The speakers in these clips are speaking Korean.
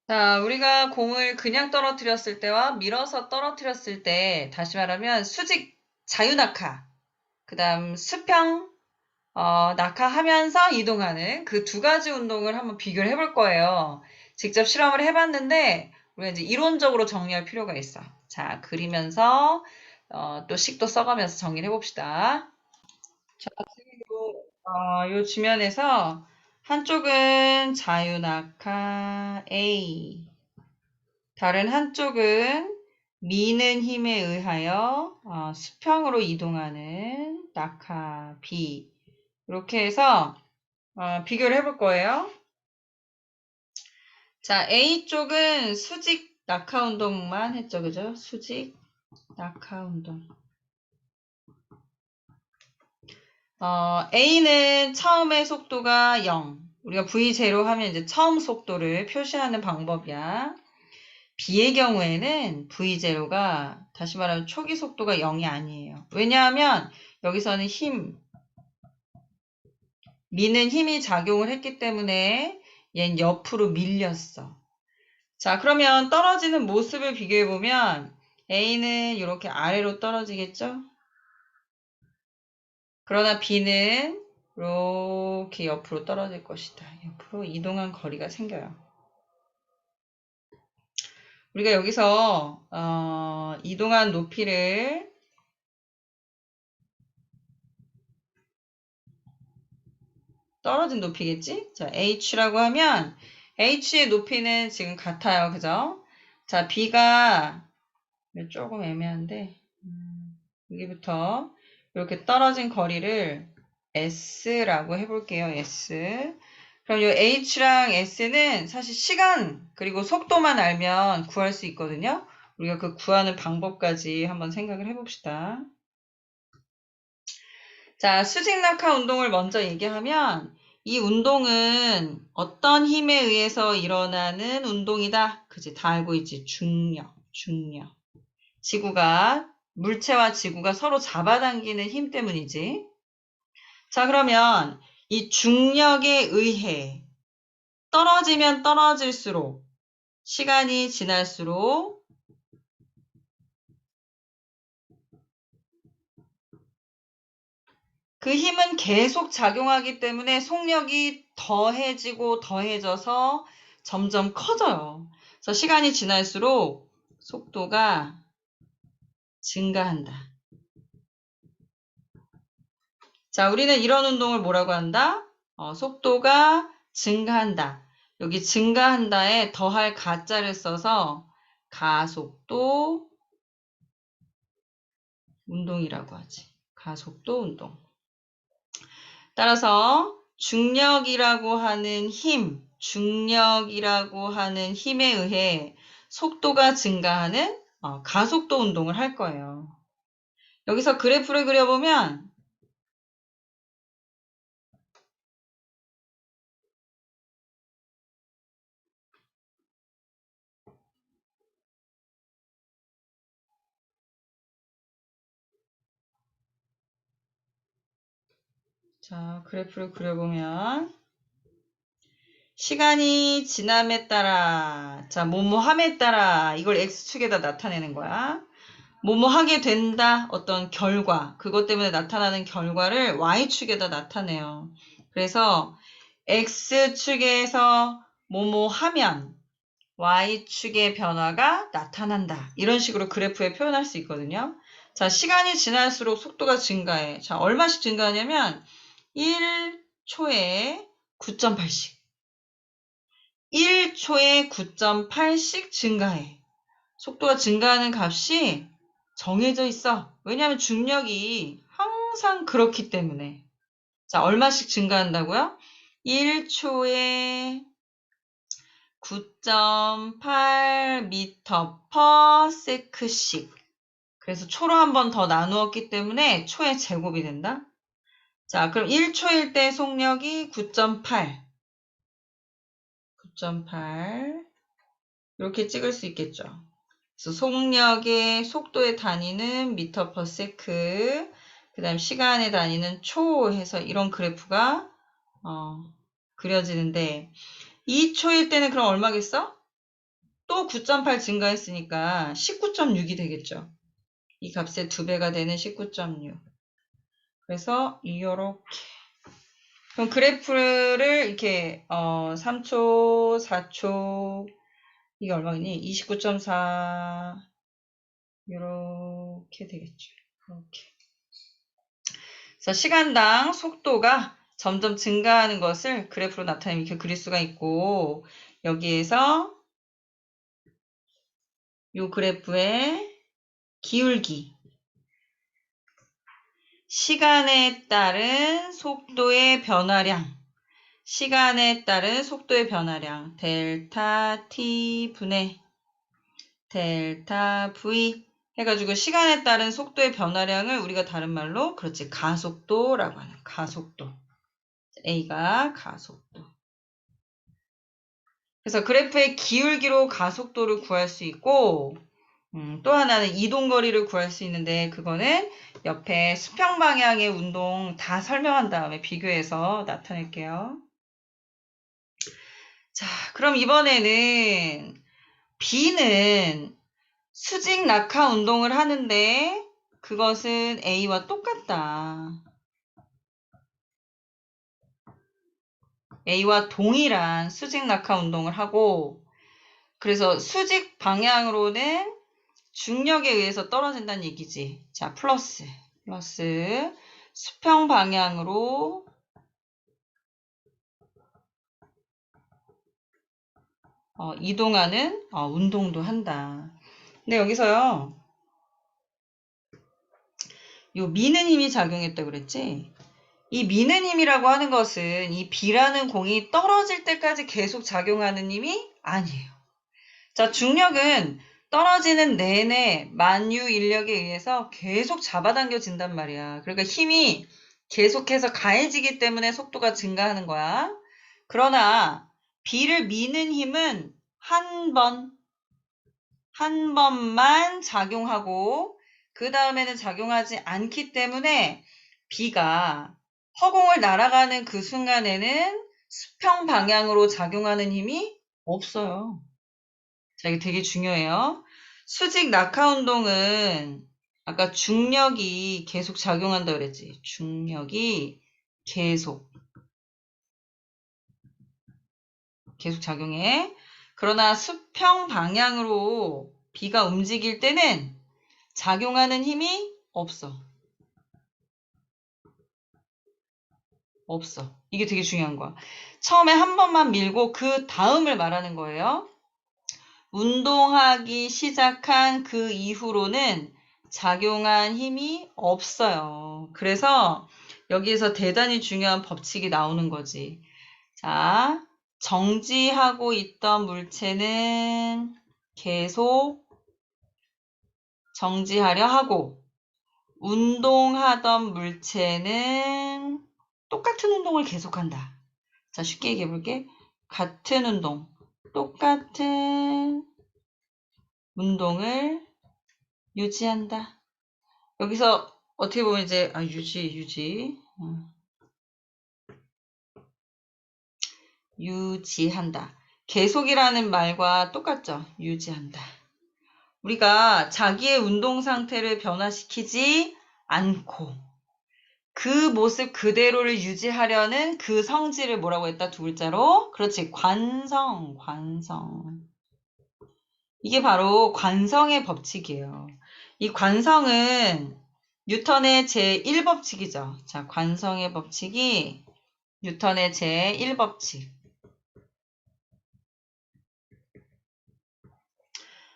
자, 우리가 공을 그냥 떨어뜨렸을 때와 밀어서 떨어뜨렸을 때, 다시 말하면 수직 자유낙하, 그 다음 수평, 낙하하면서 이동하는 그 두 가지 운동을 한번 비교를 해볼 거예요. 직접 실험을 해봤는데, 우리가 이제 이론적으로 정리할 필요가 있어. 자, 그리면서, 또 식도 써가면서 정리를 해봅시다. 자, 그리고, 요 지면에서 한쪽은 자유낙하 A, 다른 한쪽은 미는 힘에 의하여 수평으로 이동하는 낙하 B. 이렇게 해서 비교를 해볼 거예요. 자, A쪽은 수직 낙하 운동만 했죠, 그죠? 수직 낙하 운동. A는 처음에 속도가 0. 우리가 V0 하면 이제 처음 속도를 표시하는 방법이야. B의 경우에는 V0가 다시 말하면 초기 속도가 0이 아니에요. 왜냐하면 여기서는 미는 힘이 작용을 했기 때문에 얘는 옆으로 밀렸어. 자, 그러면 떨어지는 모습을 비교해보면 A는 이렇게 아래로 떨어지겠죠? 그러나 B는 이렇게 옆으로 떨어질 것이다. 옆으로 이동한 거리가 생겨요. 우리가 여기서 이동한 높이를 떨어진 높이겠지? 자, h라고 하면 h의 높이는 지금 같아요. 그죠? 자, b가 조금 애매한데 여기부터 이렇게 떨어진 거리를 s라고 해볼게요. s. 그럼 이 h랑 s는 사실 시간 그리고 속도만 알면 구할 수 있거든요. 우리가 그 구하는 방법까지 한번 생각을 해봅시다. 자, 수직낙하 운동을 먼저 얘기하면 이 운동은 어떤 힘에 의해서 일어나는 운동이다. 그치? 다 알고 있지? 중력. 물체와 지구가 서로 잡아당기는 힘 때문이지. 자, 그러면 이 중력에 의해 떨어지면 떨어질수록 시간이 지날수록 그 힘은 계속 작용하기 때문에 속력이 더해지고 더해져서 점점 커져요. 그래서 시간이 지날수록 속도가 증가한다. 자, 우리는 이런 운동을 뭐라고 한다? 속도가 증가한다. 여기 증가한다에 더할 가짜를 써서 가속도 운동이라고 하지. 가속도 운동. 따라서 중력이라고 하는 힘에 의해 속도가 증가하는 가속도 운동을 할 거예요. 여기서 그래프를 그려보면 자, 그래프를 그려보면 시간이 지남에 따라 자, 뭐뭐함에 따라 이걸 X축에다 나타내는 거야. 뭐뭐하게 된다. 어떤 결과. 그것 때문에 나타나는 결과를 Y축에다 나타내요. 그래서 X축에서 뭐뭐하면 Y축의 변화가 나타난다. 이런 식으로 그래프에 표현할 수 있거든요. 자, 시간이 지날수록 속도가 증가해. 자, 얼마씩 증가하냐면 1초에 9.8씩. 1초에 9.8씩 증가해. 속도가 증가하는 값이 정해져 있어. 왜냐하면 중력이 항상 그렇기 때문에. 자, 얼마씩 증가한다고요? 1초에 9.8m/s씩. 그래서 초로 한 번 더 나누었기 때문에 초의 제곱이 된다. 자, 그럼 1초일 때 속력이 9.8. 이렇게 찍을 수 있겠죠. 그래서 속력의 속도의 단위는 m/s, 그 다음 시간의 단위는 초 해서 이런 그래프가 그려지는데 2초일 때는 그럼 얼마겠어? 또 9.8 증가했으니까 19.6이 되겠죠. 이 값의 2배가 되는 19.6. 그래서 요렇게. 그럼 그래프를 이렇게 3초, 4초 이게 얼마니? 29.4 요렇게 되겠죠. 이렇게. 그래서 시간당 속도가 점점 증가하는 것을 그래프로 나타내면 이렇게 그릴 수가 있고 여기에서 요 그래프의 기울기 시간에 따른 속도의 변화량 시간에 따른 속도의 변화량 델타 t 분의 델타 v 해가지고 시간에 따른 속도의 변화량을 우리가 다른 말로 그렇지 가속도라고 하는 가속도 A가 가속도 그래서 그래프의 기울기로 가속도를 구할 수 있고 또 하나는 이동거리를 구할 수 있는데 그거는 옆에 수평 방향의 운동 다 설명한 다음에 비교해서 나타낼게요. 자, 그럼 이번에는 B는 수직 낙하 운동을 하는데 그것은 A와 똑같다. A와 동일한 수직 낙하 운동을 하고 그래서 수직 방향으로는 중력에 의해서 떨어진다는 얘기지. 자, 플러스 수평 방향으로 이동하는 운동도 한다. 근데 여기서요. 요 미는 힘이 작용했다 그랬지? 이 미는 힘이라고 하는 것은 이 B라는 공이 떨어질 때까지 계속 작용하는 힘이 아니에요. 자, 중력은 떨어지는 내내 만유 인력에 의해서 계속 잡아당겨진단 말이야. 그러니까 힘이 계속해서 가해지기 때문에 속도가 증가하는 거야. 그러나 B를 미는 힘은 한 번만 작용하고 그 다음에는 작용하지 않기 때문에 B가 허공을 날아가는 그 순간에는 수평 방향으로 작용하는 힘이 없어요. 자, 이게 되게 중요해요. 수직 낙하 운동은 아까 중력이 계속 작용한다 그랬지. 중력이 계속 작용해. 그러나 수평 방향으로 B가 움직일 때는 작용하는 힘이 없어. 이게 되게 중요한 거야. 처음에 한 번만 밀고 그 다음을 말하는 거예요. 운동하기 시작한 그 이후로는 작용한 힘이 없어요. 그래서 여기에서 대단히 중요한 법칙이 나오는 거지. 자, 정지하고 있던 물체는 계속 정지하려 하고 운동하던 물체는 똑같은 운동을 계속한다. 자, 쉽게 얘기해 볼게. 같은 운동, 똑같은 운동을 유지한다. 여기서 어떻게 보면 이제 유지한다. 계속이라는 말과 똑같죠. 유지한다. 우리가 자기의 운동 상태를 변화시키지 않고 그 모습 그대로를 유지하려는 그 성질을 뭐라고 했다? 두 글자로? 그렇지. 관성. 이게 바로 관성의 법칙이에요. 이 관성은 뉴턴의 제1법칙이죠. 자, 관성의 법칙이 뉴턴의 제1법칙.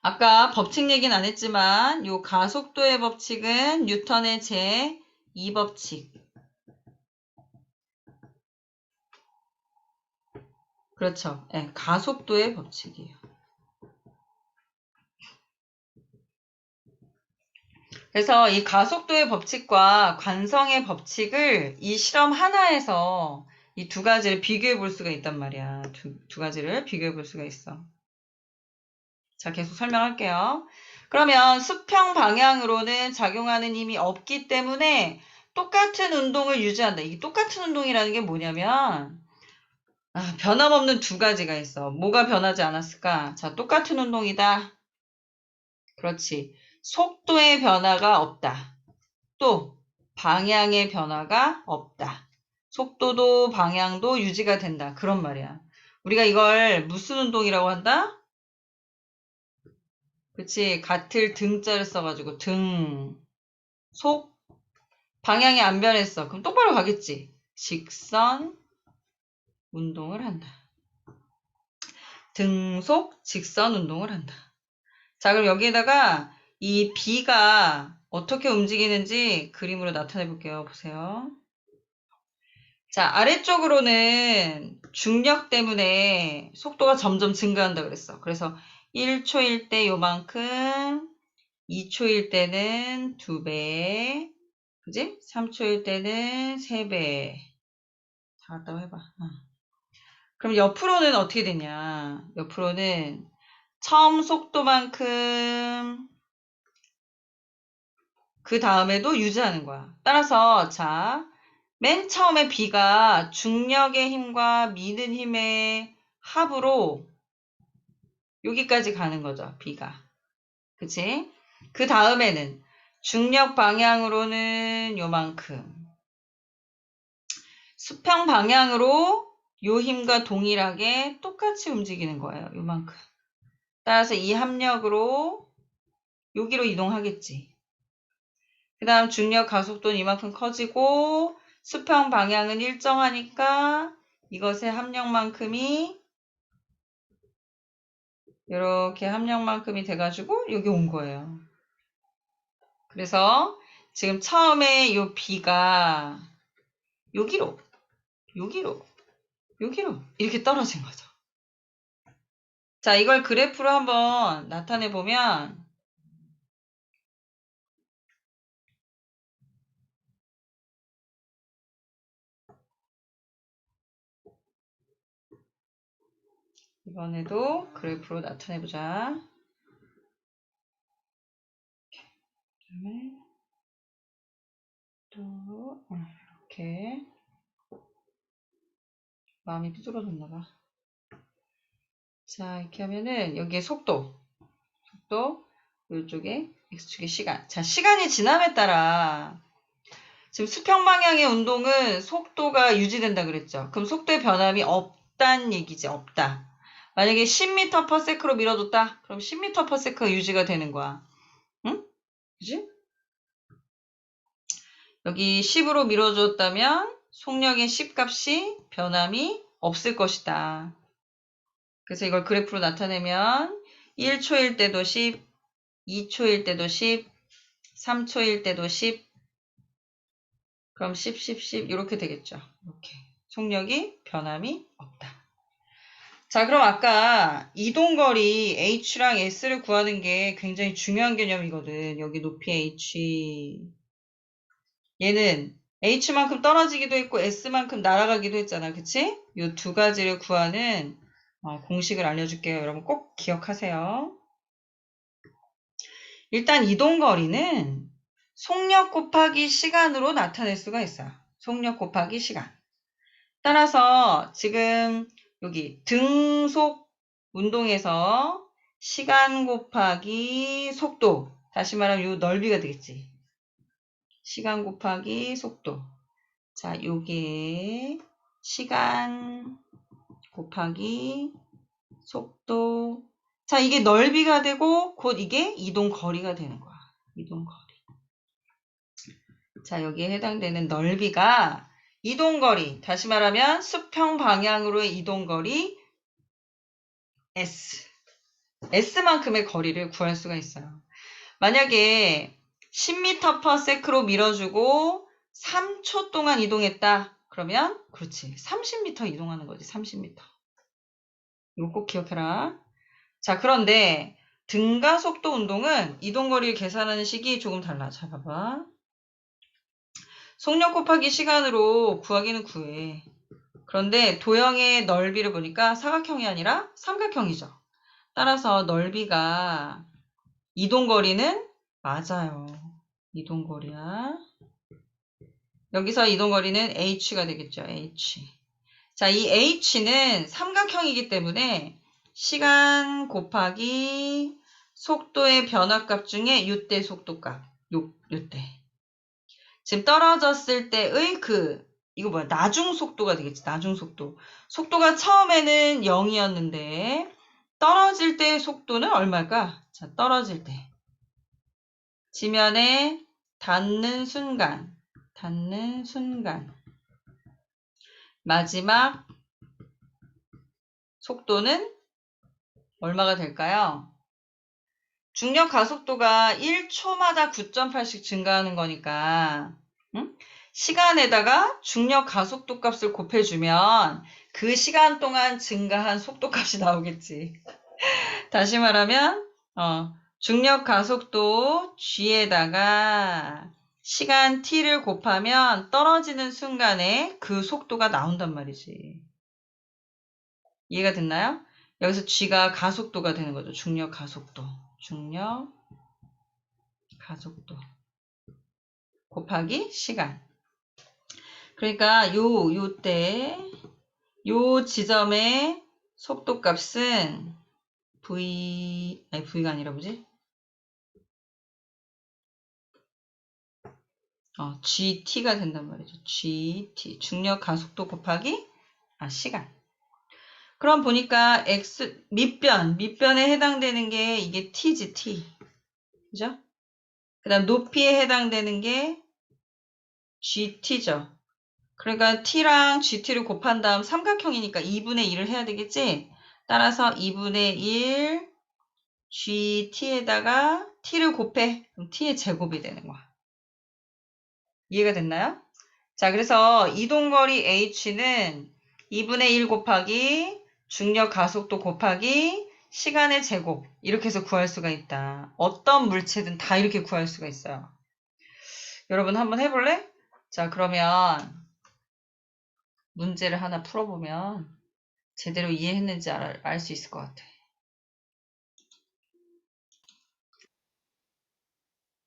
아까 법칙 얘기는 안 했지만 요 가속도의 법칙은 뉴턴의 제2법칙. 그렇죠. 네, 가속도의 법칙이에요. 그래서 이 가속도의 법칙과 관성의 법칙을 이 실험 하나에서 이 두 가지를 비교해 볼 수가 있단 말이야. 두 가지를 비교해 볼 수가 있어. 자, 계속 설명할게요. 그러면 수평 방향으로는 작용하는 힘이 없기 때문에 똑같은 운동을 유지한다. 이게 똑같은 운동이라는 게 뭐냐면 변함없는 두 가지가 있어. 뭐가 변하지 않았을까? 자, 똑같은 운동이다. 그렇지. 속도의 변화가 없다. 또 방향의 변화가 없다. 속도도 방향도 유지가 된다. 그런 말이야. 우리가 이걸 무슨 운동이라고 한다? 그치. 같을 등자를 써가지고 등, 속, 방향이 안 변했어. 그럼 똑바로 가겠지. 직선 운동을 한다. 등속 직선 운동을 한다. 자, 그럼 여기에다가 이 B가 어떻게 움직이는지 그림으로 나타내 볼게요. 보세요. 자, 아래쪽으로는 중력 때문에 속도가 점점 증가한다 그랬어. 그래서 1초일 때 요만큼, 2초일 때는 2배, 그지? 3초일 때는 3배. 다 갔다 해봐. 그럼 옆으로는 어떻게 되냐? 옆으로는 처음 속도만큼 그 다음에도 유지하는 거야. 따라서 자, 맨 처음에 B가 중력의 힘과 미는 힘의 합으로 여기까지 가는 거죠. B가. 그치? 그 다음에는 중력 방향으로는 요만큼. 수평 방향으로 요 힘과 동일하게 똑같이 움직이는 거예요. 요만큼. 따라서 이 합력으로 여기로 이동하겠지. 그 다음 중력 가속도는 이만큼 커지고 수평 방향은 일정하니까 이것의 합력만큼이 이렇게 합력만큼이 돼가지고 여기 온 거예요. 그래서 지금 처음에 이 B가 여기로 이렇게 떨어진 거죠. 자, 이걸 그래프로 한번 나타내 보면 이번에도 그래프로 나타내 보자. 그다음에 또 이렇게 마음이 삐뚤어졌나 봐. 자, 이렇게 하면은 여기에 속도 이쪽에 x축의 시간. 자, 시간이 지남에 따라 지금 수평 방향의 운동은 속도가 유지된다 그랬죠. 그럼 속도의 변함이 없다는 얘기지. 없다. 만약에 10m/s로 밀어줬다. 그럼 10m/s가 유지가 되는 거야. 응? 그지? 여기 10으로 밀어줬다면 속력의 10 값이 변함이 없을 것이다. 그래서 이걸 그래프로 나타내면 1초일 때도 10, 2초일 때도 10, 3초일 때도 10, 그럼 10, 10, 10 이렇게 되겠죠. 이렇게 속력이 변함이 없다. 자, 그럼 아까 이동거리 H랑 S를 구하는 게 굉장히 중요한 개념이거든. 여기 높이 H. 얘는 H만큼 떨어지기도 했고 S만큼 날아가기도 했잖아. 그치? 이 두 가지를 구하는 공식을 알려줄게요. 여러분 꼭 기억하세요. 일단 이동거리는 속력 곱하기 시간으로 나타낼 수가 있어요. 속력 곱하기 시간. 따라서 지금 여기 등속 운동에서 시간 곱하기 속도. 다시 말하면 이 넓이가 되겠지. 시간 곱하기 속도. 자, 요게 시간 곱하기 속도. 자, 이게 넓이가 되고 곧 이게 이동 거리가 되는 거야. 이동 거리. 자, 여기에 해당되는 넓이가 이동 거리. 다시 말하면 수평 방향으로의 이동 거리 S. S만큼의 거리를 구할 수가 있어요. 만약에 10m/s로 밀어주고 3초 동안 이동했다. 그러면 그렇지. 30m 이동하는 거지. 30m. 이거 꼭 기억해라. 자, 그런데 등가속도 운동은 이동거리를 계산하는 식이 조금 달라. 자, 봐봐. 속력 곱하기 시간으로 구하기는 구해. 그런데 도형의 넓이를 보니까 사각형이 아니라 삼각형이죠. 따라서 넓이가 이동거리는 맞아요. 이동거리야. 여기서 이동거리는 h가 되겠죠. h. 자, 이 h는 삼각형이기 때문에 시간 곱하기 속도의 변화값 중에 요때 속도값, 요때. 지금 떨어졌을 때의 이거 뭐야? 나중 속도가 되겠지, 나중 속도. 속도가 처음에는 0이었는데, 떨어질 때의 속도는 얼마일까? 자, 떨어질 때. 지면에 닿는 순간. 마지막 속도는 얼마가 될까요? 중력 가속도가 1초마다 9.8씩 증가하는 거니까 시간에다가 중력 가속도 값을 곱해주면 그 시간 동안 증가한 속도 값이 나오겠지. 다시 말하면 중력 가속도 g에다가 시간 t를 곱하면 떨어지는 순간에 그 속도가 나온단 말이지. 이해가 됐나요? 여기서 g가 가속도가 되는 거죠. 중력 가속도 곱하기 시간. 그러니까 요때 요 지점의 속도 값은 V가 아니라 뭐지? GT가 된단 말이죠. GT. 중력 가속도 곱하기 시간. 그럼 보니까 밑변에 해당되는 게 이게 T지, T. 그죠? 그 다음 높이에 해당되는 게 GT죠. 그러니까 T랑 GT를 곱한 다음 삼각형이니까 2분의 1을 해야 되겠지? 따라서 2분의 1 GT에다가 T를 곱해. 그럼 T의 제곱이 되는 거야. 이해가 됐나요? 자, 그래서 이동거리 H는 2분의 1 곱하기 중력 가속도 곱하기 시간의 제곱 이렇게 해서 구할 수가 있다. 어떤 물체든 다 이렇게 구할 수가 있어요. 여러분 한번 해볼래? 자, 그러면 문제를 하나 풀어보면 제대로 이해했는지 알 수 있을 것 같아.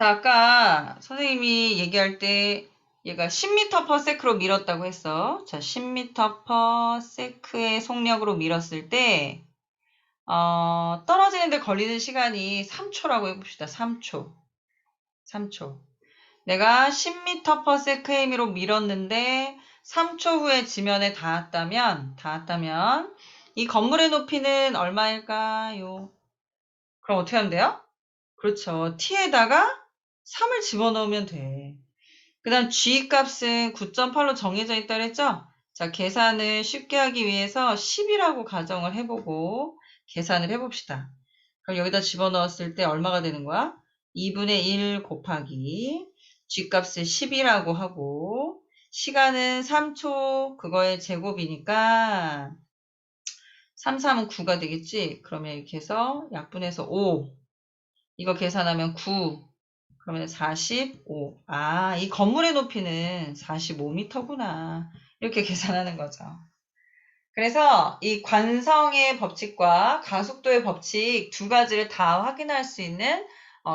자, 아까 선생님이 얘기할 때 얘가 10m/s로 밀었다고 했어. 자, 10m/s의 속력으로 밀었을 때 떨어지는데 걸리는 시간이 3초라고 해봅시다. 3초. 내가 10m/s로 밀었는데 3초 후에 지면에 닿았다면 이 건물의 높이는 얼마일까요? 그럼 어떻게 하면 돼요? 그렇죠. t에다가 3을 집어넣으면 돼. 그 다음 g 값은 9.8로 정해져 있다 그랬죠? 자, 계산을 쉽게 하기 위해서 10이라고 가정을 해보고 계산을 해봅시다. 그럼 여기다 집어넣었을 때 얼마가 되는 거야? 2분의 1 곱하기 g 값을 10이라고 하고 시간은 3초 그거의 제곱이니까 3, 3은 9가 되겠지? 그러면 이렇게 해서 약분해서 5 이거 계산하면 9 그러면 45. 이 건물의 높이는 45m구나. 이렇게 계산하는 거죠. 그래서 이 관성의 법칙과 가속도의 법칙 두 가지를 다 확인할 수 있는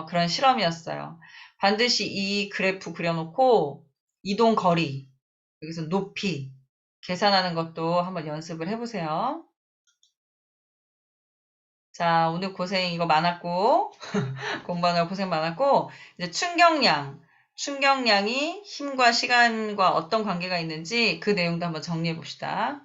그런 실험이었어요. 반드시 이 그래프 그려놓고 이동 거리, 여기서 높이 계산하는 것도 한번 연습을 해보세요. 자, 오늘 고생 이거 많았고 공부하느라 고생 많았고 이제 충격량이 힘과 시간과 어떤 관계가 있는지 그 내용도 한번 정리해 봅시다.